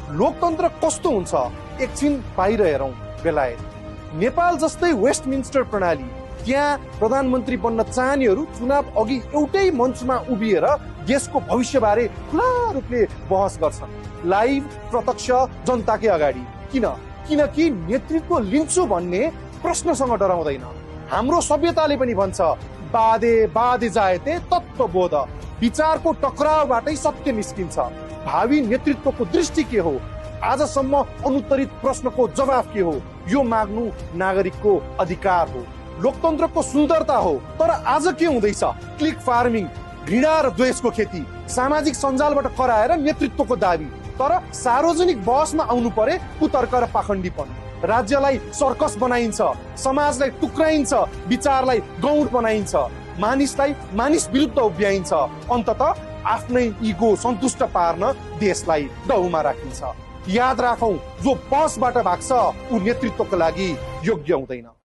लोकतन्त्र कस्तो हुन्छ एकछिन बाहिर हेरौँ। बेलायत, नेपाल जस्तै वेस्टमिन्स्टर प्रणाली, त्यहाँ प्रधानमन्त्री बन्न चाहनेहरू चुनाव अघि एउटै मञ्चमा उभिएर देशको भविष्यबारे खुला रूपले बहस गर्छन्, लाइभ प्रत्यक्ष जनताकै अगाडि। किनकि नेतृत्व लिन्छु भन्ने प्रश्नसँग डराउँदैन। हाम्रो सभ्यताले पनि भन्छ, बाधे जायते तत्त्वबोध, विचारको टकरावबाटै सत्य निस्किन्छ। भावी नेतृत्वको दृष्टि के हो, आजसम्म अनुत्तरित प्रश्नको जवाफ के हो, यो माग्नु नागरिकको अधिकार हो, लोकतन्त्रको सुन्दरता हो। तर आज के हुँदैछ? क्लिक फार्मिङ, घृणा र द्वेषको खेती, सामाजिक सञ्जालबाट कराएर नेतृत्वको दाबी। तर सार्वजनिक बहसमा आउनु परे कुतर्क र पाखण्डीपन। राज्यलाई सर्कस बनाइन्छ, समाजलाई टुक्राइन्छ, विचारलाई गौण बनाइन्छ, मानिसलाई मानिस विरुद्ध उभ्याइन्छ। अन्ततः आफ्नै इगो सन्तुष्ट पार्न देशलाई डहुमा राखिन्छ। याद राखौं, जो बहसबाट भाग्छ ऊ नेतृत्वको लागि योग्य हुँदैन।